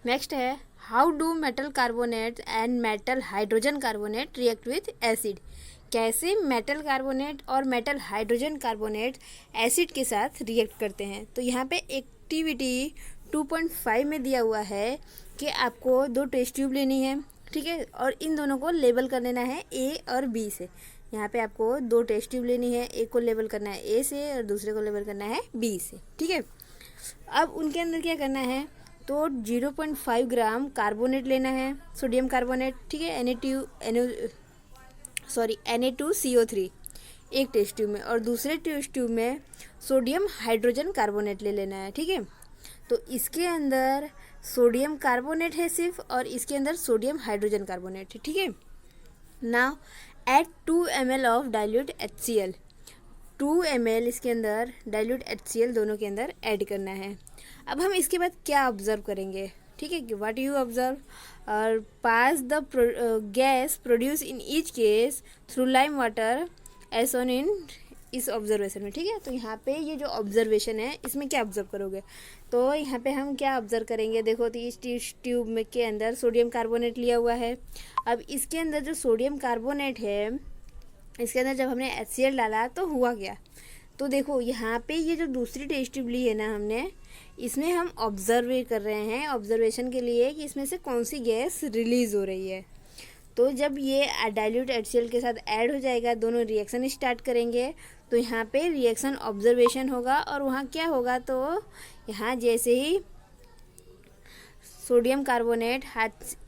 Next है how do metal carbonate and metal hydrogen carbonate react with acid. कैसे metal carbonate और metal hydrogen carbonate acid के साथ react करते हैं। तो यहाँ पे एक्टिविटी 2.5 में दिया हुआ है कि आपको 2 टेस्ट ट्यूब लेनी है, ठीक है, और इन दोनों को लेबल कर लेना है ए और बी से। यहाँ पे आपको 2 टेस्ट ट्यूब लेनी है, एक को लेबल करना है ए से और दूसरे को लेबल करना है बी से, ठीक है। अब उनके अंदर क्या करना है, तो 0.5 ग्राम कार्बोनेट लेना है, सोडियम कार्बोनेट, ठीक है, Na2CO3 एक टेस्ट ट्यूब में, और दूसरे टेस्ट ट्यूब में सोडियम हाइड्रोजन कार्बोनेट ले लेना है, ठीक है। तो इसके अंदर सोडियम कार्बोनेट है सिर्फ, और इसके अंदर सोडियम हाइड्रोजन कार्बोनेट है, ठीक है। Now add 2 ml of dilute HCl। 2 ml इसके अंदर डाइल्यूट HCl दोनों के अंदर ऐड करना है। अब हम इसके बाद क्या ऑब्जर्व करेंगे, ठीक है, कि व्हाट यू ऑब्जर्व और pass the gas produce in each case through lime water as on in इस ऑब्जर्वेशन में, ठीक है। तो यहाँ पे ये जो ऑब्जर्वेशन है इसमें क्या ऑब्जर्व करोगे, तो यहाँ पे हम क्या ऑब्जर्व करेंगे, देखो तो इस ट्यूब में के अंदर सोडियम कार्बोनेट लिया हुआ है। अब इसके अंदर जो सोडियम कार्बोनेट है इसके अंदर जब हमने HCl डाला तो हुआ क्या, तो देखो यहाँ पे ये जो दूसरी टेस्ट ट्यूब ली है ना हमने, इसमें हम ऑब्जर्व कर रहे हैं ऑब्जर्वेशन के लिए कि इसमें से कौन सी गैस रिलीज़ हो रही है। तो जब ये डाइल्यूट HCl के साथ ऐड हो जाएगा, दोनों रिएक्शन स्टार्ट करेंगे, तो यहाँ पे रिएक्शन ऑब्जर्वेशन होगा, और वहाँ क्या होगा, तो यहाँ जैसे ही सोडियम कार्बोनेट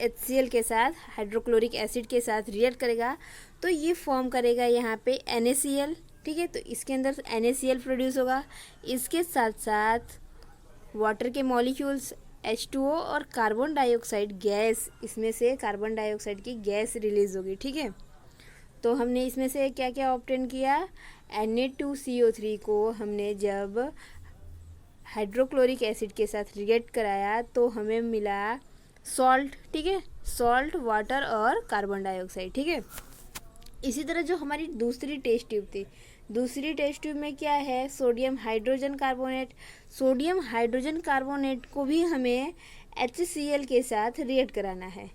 HCl के साथ हाइड्रोक्लोरिक एसिड के साथ रिएक्ट करेगा, तो ये फॉर्म करेगा यहाँ पे NaCl, ठीक है। तो इसके अंदर NaCl प्रोड्यूस होगा, इसके साथ साथ वाटर के मॉलिक्यूल्स H2O और कार्बन डाइऑक्साइड गैस, इसमें से कार्बन डाइऑक्साइड की गैस रिलीज होगी, ठीक है। तो हमने इसमें से क्या क्या ऑब्टेन किया, Na2CO3 को हमने जब हाइड्रोक्लोरिक एसिड के साथ रिएक्ट कराया तो हमें मिला सॉल्ट, ठीक है, सॉल्ट, वाटर और कार्बन डाइऑक्साइड, ठीक है। इसी तरह जो हमारी दूसरी टेस्ट ट्यूब थी, दूसरी टेस्ट ट्यूब में क्या है, sodium hydrogen carbonate. Sodium hydrogen carbonate को भी हमें HCl के साथ रिएक्ट कराना है।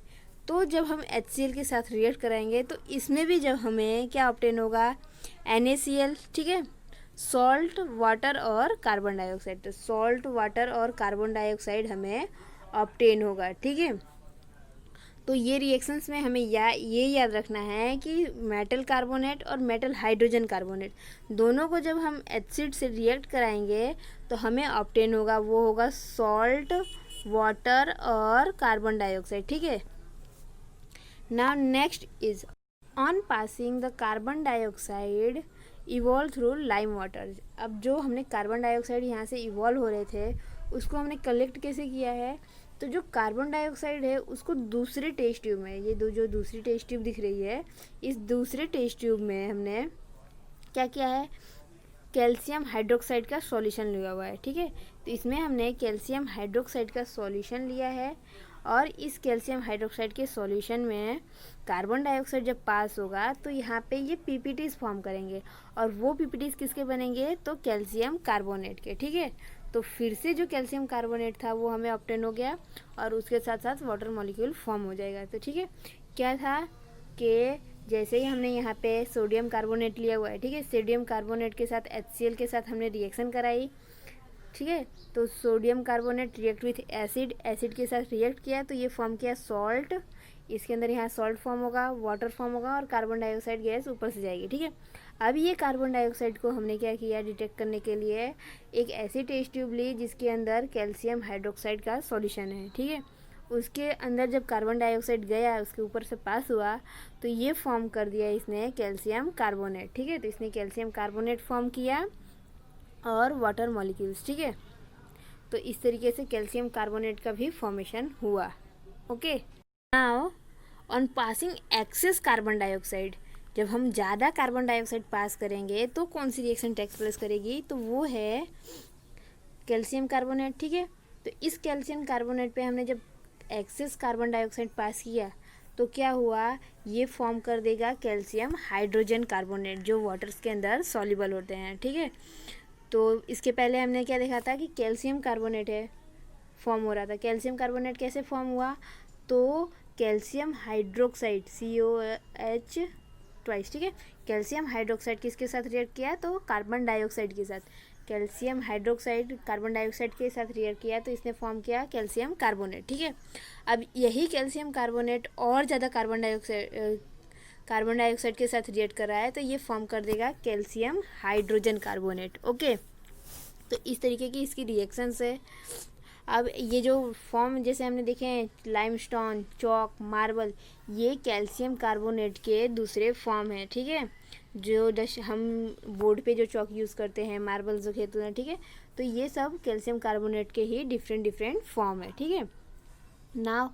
तो जब हम HCl के साथ रिएक्ट कराएंगे तो इसमें भी जब हमें क्या ऑब्टेन होगा, NaCl, ठीक है, सॉल्ट, वाटर और कार्बन डाइऑक्साइड। तो सॉल्ट, वाटर और कार्बन डाइऑक्साइड हमें ऑब्टेन होगा, ठीक है। तो ये रिएक्शंस में हमें ये याद रखना है कि मेटल कार्बोनेट और मेटल हाइड्रोजन कार्बोनेट दोनों को जब हम एसिड से रिएक्ट कराएंगे तो हमें ऑब्टेन होगा, वो होगा सॉल्ट, वाटर और कार्बन डाइऑक्साइड, ठीक है। Now next is on passing the carbon dioxide evolve through lime water. अब जो हमने कार्बन डाइऑक्साइड यहाँ से इवॉल्व हो रहे थे उसको हमने कलेक्ट कैसे किया है, तो जो कार्बन डाइऑक्साइड है उसको दूसरे टेस्ट ट्यूब में, ये जो दूसरी टेस्ट ट्यूब दिख रही है, इस दूसरे टेस्ट ट्यूब में हमने क्या किया है, कैल्शियम हाइड्रोक्साइड का सॉल्यूशन लिया हुआ है, ठीक है। तो इसमें हमने कैल्शियम हाइड्रोक्साइड का सॉल्यूशन लिया है, और इस कैल्शियम हाइड्रोक्साइड के सॉल्यूशन में कार्बन डाइऑक्साइड जब पास होगा तो यहाँ पे ये PPTs फॉर्म करेंगे, और वो PPTs किसके बनेंगे, तो कैल्शियम कार्बोनेट के, ठीक है। तो फिर से जो कैल्शियम कार्बोनेट था वो हमें ऑब्टेन हो गया, और उसके साथ साथ वाटर मॉलिक्यूल फॉर्म हो जाएगा। तो ठीक है, क्या था कि जैसे ही हमने यहाँ पे सोडियम कार्बोनेट लिया हुआ है, ठीक है, सोडियम कार्बोनेट के साथ HCl के साथ हमने रिएक्शन कराई, ठीक है। तो sodium carbonate react with acid, acid के साथ रिएक्ट किया तो ये फॉर्म किया सॉल्ट, इसके अंदर यहाँ सॉल्ट फॉर्म होगा, वाटर फॉर्म होगा, और कार्बन डाइऑक्साइड गैस ऊपर से जाएगी, ठीक है। अब ये कार्बन डाइऑक्साइड को हमने क्या किया, डिटेक्ट करने के लिए एक ऐसी टेस्ट ट्यूब ली जिसके अंदर कैल्शियम हाइड्रोक्साइड का सॉल्यूशन है, ठीक है। उसके अंदर जब कार्बन डाइऑक्साइड गया, उसके ऊपर से पास हुआ, तो ये फॉर्म कर दिया इसने कैल्शियम कार्बोनेट, ठीक है। तो इसने कैल्शियम कार्बोनेट फॉर्म किया और वाटर मॉलिक्यूल्स, ठीक है। तो इस तरीके से कैल्शियम कार्बोनेट का भी फॉर्मेशन हुआ, okay. Now on passing excess carbon dioxide, जब हम ज़्यादा कार्बन डाइऑक्साइड पास करेंगे तो कौन सी रिएक्शन टेक प्लेस करेगी, तो वो है कैल्शियम कार्बोनेट, ठीक है। तो इस कैल्शियम कार्बोनेट पे हमने जब एक्सेस कार्बन डाइऑक्साइड पास किया तो क्या हुआ, ये फॉर्म कर देगा कैल्शियम हाइड्रोजन कार्बोनेट, जो वाटर्स के अंदर सॉल्युबल होते हैं, ठीक है। तो इसके पहले हमने क्या देखा था कि कैल्शियम कार्बोनेट है, फॉर्म हो रहा था। कैल्शियम कार्बोनेट कैसे फॉर्म हुआ, तो कैल्शियम हाइड्रोक्साइड COH ट्वाइस, ठीक है। कैल्शियम हाइड्रोक्साइड किसके साथ रिएक्ट किया, तो कार्बन डाइऑक्साइड के साथ। कैल्शियम हाइड्रोक्साइड कार्बन डाइऑक्साइड के साथ रिएक्ट किया तो इसने फॉर्म किया कैल्शियम कार्बोनेट, ठीक है। अब यही कैल्शियम कार्बोनेट और ज़्यादा कार्बन डाइऑक्साइड के साथ रिएक्ट कर रहा है तो ये फॉर्म कर देगा कैल्शियम हाइड्रोजन कार्बोनेट। ओके, तो इस तरीके की इसकी रिएक्शंस है। अब ये जो फॉर्म जैसे हमने देखे हैं लाइमस्टोन, चॉक, मार्बल, ये कैल्शियम कार्बोनेट के दूसरे फॉर्म हैं, ठीक है। जो हम बोर्ड पे जो चॉक यूज़ करते हैं, मार्बल जो खेलते हैं, ठीक है, तो ये सब कैल्शियम कार्बोनेट के ही डिफरेंट फॉर्म है, ठीक है। Now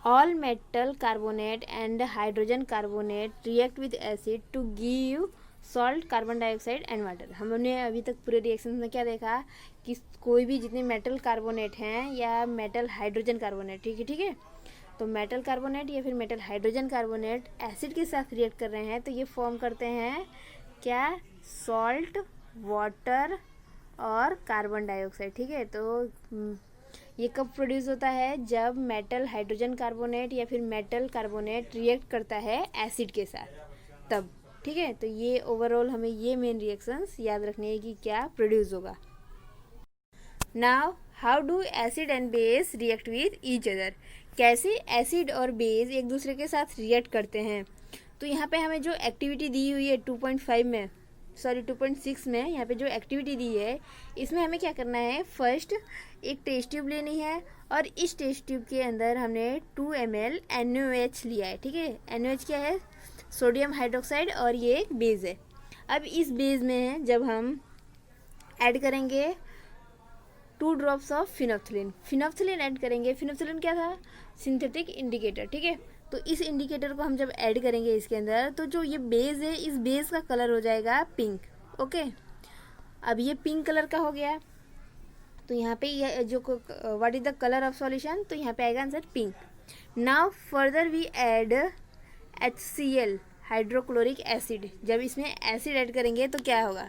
all metal carbonate and hydrogen carbonate react with acid to give salt, carbon dioxide and water। हमने अभी तक पूरे रिएक्शन में क्या देखा कि कोई भी जितने मेटल कार्बोनेट हैं या मेटल हाइड्रोजन कार्बोनेट, ठीक है, तो मेटल कार्बोनेट या फिर मेटल हाइड्रोजन कार्बोनेट एसिड के साथ रिएक्ट कर रहे हैं तो ये फॉर्म करते हैं क्या, सॉल्ट, वाटर और कार्बन डाइऑक्साइड, ठीक है। तो ये कब प्रोड्यूस होता है, जब मेटल हाइड्रोजन कार्बोनेट या फिर मेटल कार्बोनेट रिएक्ट करता है एसिड के साथ, तब, ठीक है। तो ये ओवरऑल हमें ये मेन रिएक्शंस याद रखने हैं कि क्या प्रोड्यूस होगा। Now how do acid and base react with each other, कैसे एसिड और बेस एक दूसरे के साथ रिएक्ट करते हैं। तो यहाँ पे हमें जो एक्टिविटी दी हुई है 2.6 में यहाँ पे जो एक्टिविटी दी है इसमें हमें क्या करना है, फर्स्ट एक टेस्ट ट्यूब लेनी है और इस टेस्ट ट्यूब के अंदर हमने 2 ml NaOH लिया है, ठीक है। NaOH क्या है, सोडियम हाइड्रोक्साइड और ये एक बेस है। अब इस बेस में जब हम ऐड करेंगे 2 ड्रॉप्स ऑफ फिनोप्थिलीन ऐड करेंगे। फिनोप्थिलीन क्या था, सिंथेटिक इंडिकेटर, ठीक है। तो इस इंडिकेटर को हम जब ऐड करेंगे इसके अंदर तो जो ये बेस है इस बेस का कलर हो जाएगा पिंक। ओके, अब ये पिंक कलर का हो गया तो यहाँ पे ये जो what is the colour of solution, तो यहाँ पे आएगा answer pink. Now further we add HCl hydrochloric acid. जब इसमें एसिड ऐड करेंगे तो क्या होगा,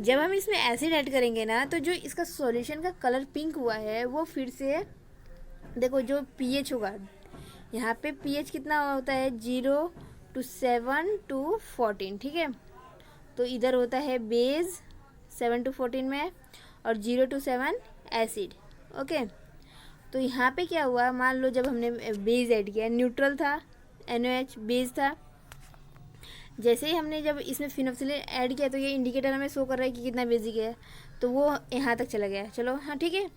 जब हम इसमें एसिड ऐड करेंगे ना तो जो इसका सॉल्यूशन का कलर पिंक हुआ है वो फिर से देखो जो pH होगा, यहाँ पे pH कितना होता है 0 to 7 to 14, ठीक है। तो इधर होता है बेस 7 to 14 में और 0 to 7 एसिड। ओके, तो यहाँ पे क्या हुआ, मान लो जब हमने बेस ऐड किया, न्यूट्रल था, NaOH बेस था, जैसे ही हमने जब इसमें फिनोप्थिलीन ऐड किया तो ये इंडिकेटर हमें शो कर रहा है कि कितना बेसिक है, तो वो यहाँ तक चला गया, चलो हाँ ठीक है।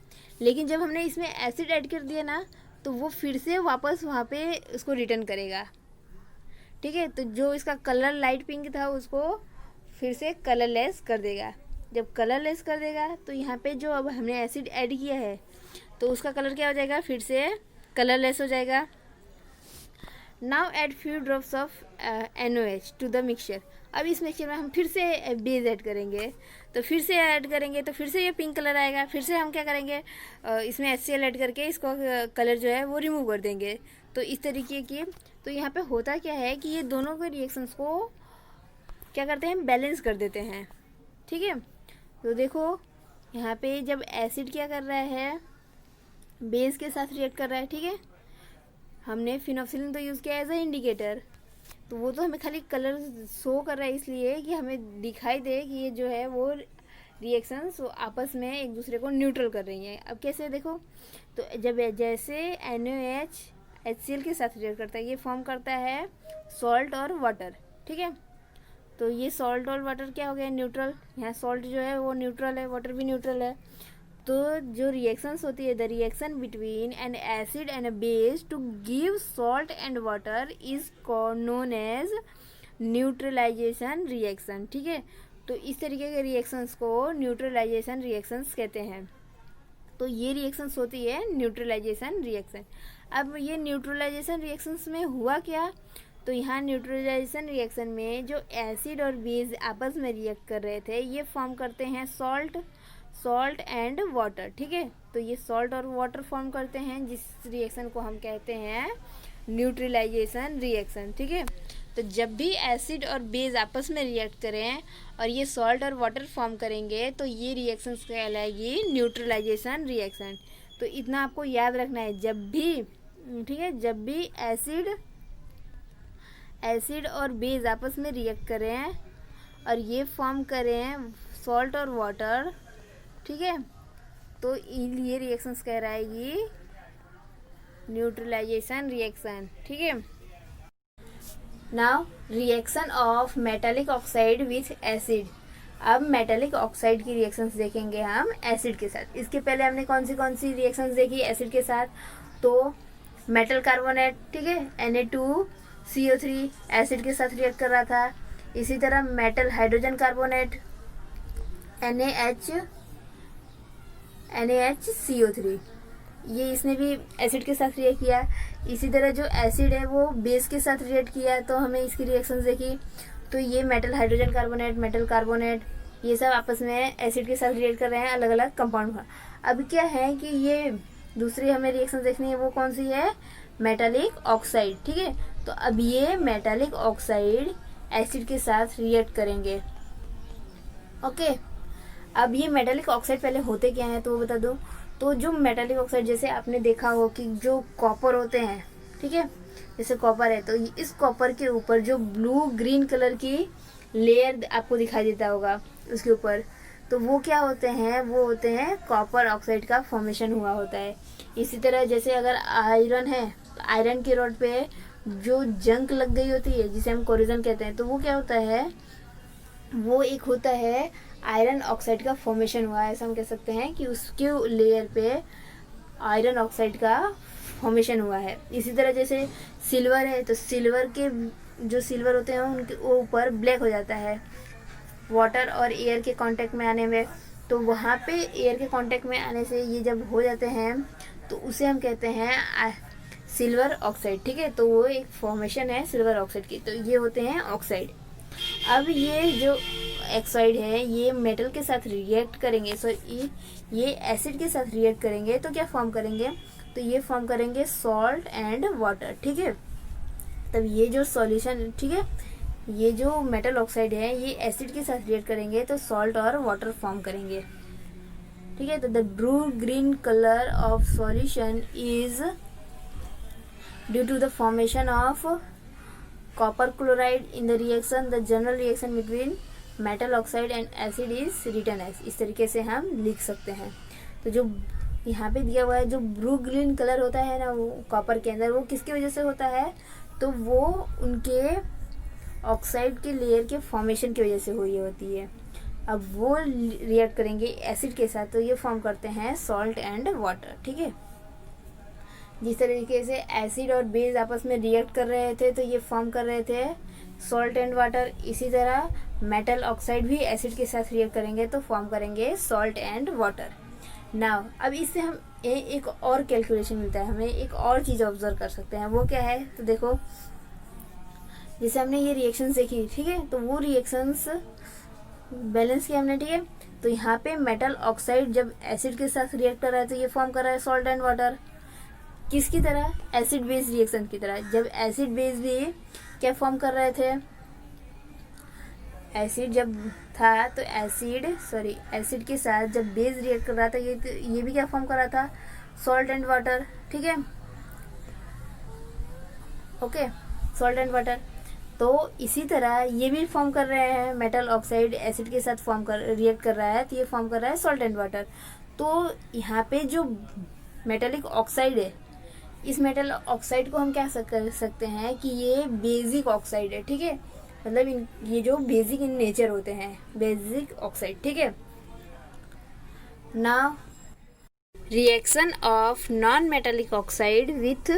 लेकिन जब हमने इसमें एसिड ऐड कर दिया ना तो वो फिर से वापस वहाँ पे उसको रिटर्न करेगा, ठीक है। तो जो इसका कलर लाइट पिंक था उसको फिर से कलरलेस कर देगा। जब कलरलेस कर देगा तो यहाँ पे जो अब हमने एसिड ऐड किया है तो उसका कलर क्या हो जाएगा, फिर से कलरलेस हो जाएगा। Now add few drops of NaOH to the mixture. अब इस मिक्सचर में हम फिर से बेस ऐड करेंगे तो फिर से ऐड करेंगे तो फिर से ये पिंक कलर आएगा। फिर से हम क्या करेंगे, इसमें HCl ऐड करके इसको कलर जो है वो रिमूव कर देंगे। तो इस तरीके की, तो यहाँ पे होता क्या है कि ये दोनों के रिएक्शंस को क्या करते हैं, बैलेंस कर देते हैं, ठीक है। तो देखो यहाँ पे जब एसिड क्या कर रहा है, बेस के साथ रिएक्ट कर रहा है, ठीक है। हमने फिनोप्थिलीन तो यूज़ किया एज अ इंडिकेटर, तो वो तो हमें खाली कलर शो कर रहा है इसलिए कि हमें दिखाई दे कि ये जो है वो रिएक्शंस आपस में एक दूसरे को न्यूट्रल कर रही हैं। अब कैसे देखो, तो जब जैसे NaOH HCl के साथ रिएक्ट करता है ये फॉर्म करता है सॉल्ट और वाटर, ठीक है। तो ये सॉल्ट और वाटर क्या हो गया, न्यूट्रल। यहाँ सॉल्ट जो है वो न्यूट्रल है, वाटर भी न्यूट्रल है। तो जो रिएक्शंस होती है, the reaction between an acid and a base to give salt and water is known as neutralisation reaction, ठीक है। तो इस तरीके के रिएक्शंस को न्यूट्रलाइजेशन रिएक्शंस कहते हैं। तो ये रिएक्शंस होती है न्यूट्रलाइजेशन रिएक्शन। अब ये न्यूट्रलाइजेशन रिएक्शंस में हुआ क्या, तो यहाँ न्यूट्रलाइजेशन रिएक्शन में जो एसिड और बेस आपस में रिएक्ट कर रहे थे ये फॉर्म करते हैं सॉल्ट एंड वाटर, ठीक है। तो ये सॉल्ट और वाटर फॉर्म करते हैं जिस रिएक्शन को हम कहते हैं न्यूट्रलाइजेशन रिएक्शन, ठीक है। तो जब भी एसिड और बेस आपस में रिएक्ट करें और ये सॉल्ट और वाटर फॉर्म करेंगे तो ये रिएक्शंस कहलाएगी न्यूट्रलाइजेशन रिएक्शन। तो इतना आपको याद रखना है जब भी, ठीक है, जब भी एसिड और बेस आपस में रिएक्ट करें और ये फॉर्म करें सॉल्ट और वाटर, ठीक है, तो ये रिएक्शंस कह रहा है ये न्यूट्रलाइजेशन रिएक्शन, ठीक है। Now reaction of metallic oxide with acid. अब मेटालिक ऑक्साइड की रिएक्शंस देखेंगे हम एसिड के साथ। इसके पहले हमने कौन सी रिएक्शंस देखी एसिड के साथ, तो मेटल कार्बोनेट, ठीक है, Na2CO3 एसिड के साथ रिएक्ट कर रहा था। इसी तरह मेटल हाइड्रोजन कार्बोनेट NaHCO3, ये इसने भी एसिड के साथ रिएक्ट किया। इसी तरह जो एसिड है वो बेस के साथ रिएक्ट किया, तो हमें इसकी रिएक्शंस देखी। तो ये metal hydrogen carbonate, metal carbonate, ये सब आपस में एसिड के साथ रिएक्ट कर रहे हैं अलग अलग कंपाउंड का। अब क्या है कि ये दूसरी हमें रिएक्शन देखनी है, वो कौन सी है, मेटालिक ऑक्साइड, ठीक है। तो अब ये मेटालिक ऑक्साइड एसिड के साथ रिएक्ट करेंगे, ओके। अब ये मेटालिक ऑक्साइड पहले होते क्या हैं तो वो बता दूं। तो जो मेटालिक ऑक्साइड, जैसे आपने देखा हो कि जो कॉपर होते हैं, ठीक है, जैसे कॉपर है तो इस कॉपर के ऊपर जो ब्लू ग्रीन कलर की लेयर आपको दिखाई देता होगा उसके ऊपर, तो वो क्या होते हैं, वो होते हैं कॉपर ऑक्साइड का फॉर्मेशन हुआ होता है। इसी तरह जैसे अगर आयरन है तो आयरन की रॉड पे जो जंक लग गई होती है जिसे हम कोरोजन कहते हैं, तो वो क्या होता है, वो एक होता है आयरन ऑक्साइड का फॉर्मेशन हुआ है। ऐसा हम कह सकते हैं कि उसके लेयर पे आयरन ऑक्साइड का फॉर्मेशन हुआ है। इसी तरह जैसे सिल्वर है तो सिल्वर के जो सिल्वर होते हैं उनके ऊपर ब्लैक हो जाता है वाटर और एयर के कांटेक्ट में आने में। तो वहाँ पे एयर के कांटेक्ट में आने से ये जब हो जाते हैं तो उसे हम कहते हैं सिल्वर ऑक्साइड, ठीक है। तो वो एक फॉर्मेशन है सिल्वर ऑक्साइड की, तो ये होते हैं ऑक्साइड। अब ये जो ऑक्साइड है ये मेटल के साथ रिएक्ट करेंगे, ये एसिड के साथ रिएक्ट करेंगे तो क्या फॉर्म करेंगे, तो ये फॉर्म करेंगे सॉल्ट एंड वाटर, ठीक है। तब ये जो सॉल्यूशन, ठीक है, ये जो मेटल ऑक्साइड है ये एसिड के साथ रिएक्ट करेंगे तो सॉल्ट और वाटर फॉर्म करेंगे, ठीक है। तो the blue green colour of solution is due to the formation of copper chloride in the reaction. The general reaction between metal oxide and acid is written as, इस तरीके से हम लिख सकते हैं। तो जो यहाँ पे दिया हुआ है जो ब्लू ग्रीन कलर होता है ना वो कॉपर के अंदर, वो किसकी वजह से होता है, तो वो उनके ऑक्साइड के लेयर के फॉर्मेशन की वजह से हुई होती है। अब वो रिएक्ट करेंगे एसिड के साथ तो ये फॉर्म करते हैं सॉल्ट एंड वाटर, ठीक है। जिस तरीके से एसिड और बेस आपस में रिएक्ट कर रहे थे तो ये फॉर्म कर रहे थे सॉल्ट एंड वाटर, इसी तरह मेटल ऑक्साइड भी एसिड के साथ रिएक्ट करेंगे तो फॉर्म करेंगे सॉल्ट एंड वाटर। नाउ अब इससे हम एक और कैलकुलेशन मिलता है, हमें एक और चीज़ ऑब्जर्व कर सकते हैं। वो क्या है, तो देखो जैसे हमने ये रिएक्शंस देखी, ठीक है, तो वो रिएक्शंस बैलेंस किया हमने, ठीक है। तो यहाँ पे मेटल ऑक्साइड जब एसिड के साथ रिएक्ट कर रहा है तो ये फॉर्म कर रहा है सॉल्ट एंड वाटर, किसकी तरह, एसिड बेस रिएक्शन की तरह। जब एसिड बेस भी क्या फॉर्म कर रहे थे, एसिड जब था तो एसिड के साथ जब बेस रिएक्ट कर रहा था ये भी क्या फॉर्म कर रहा था, सॉल्ट एंड वाटर, ठीक है, ओके, सॉल्ट एंड वाटर। तो इसी तरह ये भी फॉर्म कर रहे हैं, मेटल ऑक्साइड एसिड के साथ रिएक्ट कर रहा है तो ये फॉर्म कर रहा है सॉल्ट एंड वाटर। तो यहाँ पे जो मेटालिक ऑक्साइड है, इस मेटल ऑक्साइड को हम क्या कर सकते हैं कि ये बेसिक ऑक्साइड है, ठीक है, मतलब ये जो बेसिक इन नेचर होते हैं बेसिक ऑक्साइड, ठीक है। Now reaction of non metallic oxide with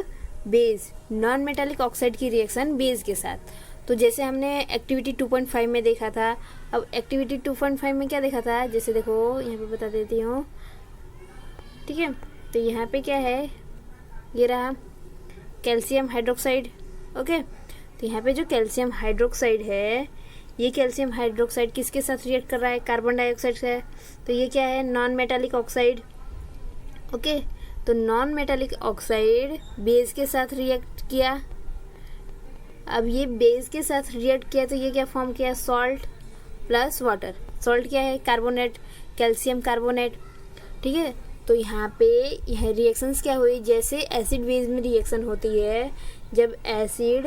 base, non metallic oxide की रिएक्शन बेस के साथ। तो जैसे हमने एक्टिविटी 2.5 में देखा था, अब एक्टिविटी 2.5 में क्या देखा था, जैसे देखो यहाँ पे बता देती हूँ, ठीक है। तो यहाँ पे क्या है, ये रहा कैल्शियम हाइड्रोक्साइड, ओके। तो यहाँ पे जो कैल्शियम हाइड्रोक्साइड है, ये कैल्शियम हाइड्रोक्साइड किसके साथ रिएक्ट कर रहा है, कार्बन डाइऑक्साइड से। तो ये क्या है, नॉन मेटालिक ऑक्साइड, ओके। तो नॉन मेटालिक ऑक्साइड बेस के साथ रिएक्ट किया। अब ये बेस के साथ रिएक्ट किया तो ये क्या फॉर्म किया, सॉल्ट प्लस वाटर। सॉल्ट क्या है, कार्बोनेट, कैल्शियम कार्बोनेट, ठीक है। तो यहाँ पे यह रिएक्शंस क्या हुई, जैसे एसिड बेस में रिएक्शन होती है, जब एसिड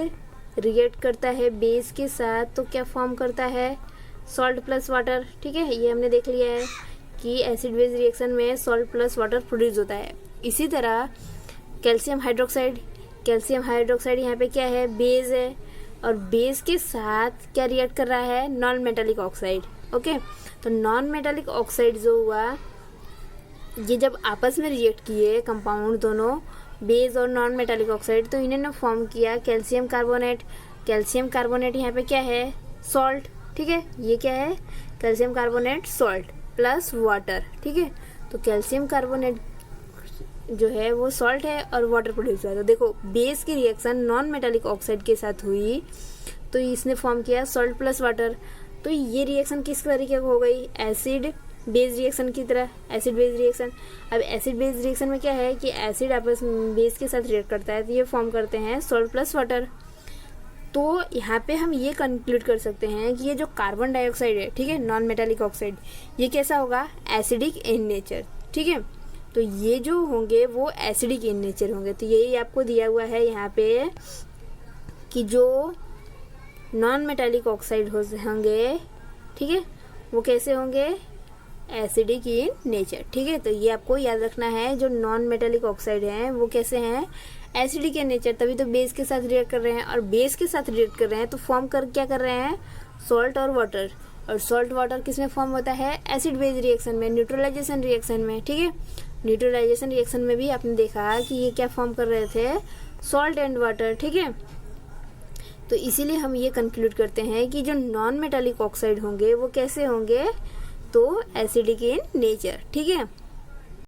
रिएक्ट करता है बेस के साथ तो क्या फॉर्म करता है, सॉल्ट प्लस वाटर। ठीक है, ये हमने देख लिया है कि एसिड बेस रिएक्शन में सॉल्ट प्लस वाटर प्रोड्यूस होता है। इसी तरह कैल्शियम हाइड्रोक्साइड यहाँ पे क्या है, बेस है, और बेस के साथ क्या रिएक्ट कर रहा है, नॉन मेटालिक ऑक्साइड। ओके, तो नॉन मेटालिक ऑक्साइड जो हुआ, ये जब आपस में रिएक्ट किए कंपाउंड दोनों, बेस और नॉन मेटालिक ऑक्साइड, तो इन्होंने फॉर्म किया कैल्शियम कार्बोनेट। कैल्शियम कार्बोनेट यहाँ पे क्या है, सॉल्ट। ठीक है, ये क्या है, calcium carbonate salt plus water. ठीक है, तो कैल्शियम कार्बोनेट जो है वो सॉल्ट है और वाटर प्रोड्यूस हुआ। तो देखो बेस की रिएक्शन नॉन मेटालिक ऑक्साइड के साथ हुई तो इसने फॉर्म किया सॉल्ट प्लस वाटर। तो ये रिएक्शन किस तरीके की हो गई, एसिड बेस रिएक्शन की तरह, एसिड बेस रिएक्शन। अब एसिड बेस रिएक्शन में क्या है कि एसिड आपस में बेस के साथ रिएक्ट करता है तो ये फॉर्म करते हैं सॉल्ट प्लस वाटर। तो यहाँ पे हम ये कंक्लूड कर सकते हैं कि ये जो कार्बन डाइऑक्साइड है, ठीक है, नॉन मेटालिक ऑक्साइड, ये कैसा होगा, एसिडिक इन नेचर। ठीक है, तो ये जो होंगे वो एसिडिक इन नेचर होंगे। तो यही आपको दिया हुआ है यहाँ पे कि जो नॉन मेटालिक ऑक्साइड होंगे, ठीक है, वो कैसे होंगे, एसिडिक इन नेचर। ठीक है, तो ये आपको याद रखना है, जो नॉन मेटालिक ऑक्साइड हैं वो कैसे हैं, एसिडिक इन नेचर। तभी तो बेस के साथ रिएक्ट कर रहे हैं, और बेस के साथ रिएक्ट कर रहे हैं तो फॉर्म कर क्या कर रहे हैं, सॉल्ट और वाटर। और सॉल्ट वाटर किस में फॉर्म होता है, एसिड बेस रिएक्शन में, न्यूट्रलाइजेशन रिएक्शन में। ठीक है, न्यूट्रलाइजेशन रिएक्शन में भी आपने देखा कि ये क्या फॉर्म कर रहे थे, सॉल्ट एंड वाटर। ठीक है, तो इसीलिए हम ये कंक्लूड करते हैं कि जो नॉन मेटालिक ऑक्साइड होंगे वो कैसे होंगे, तो एसिडिक इन नेचर। ठीक है।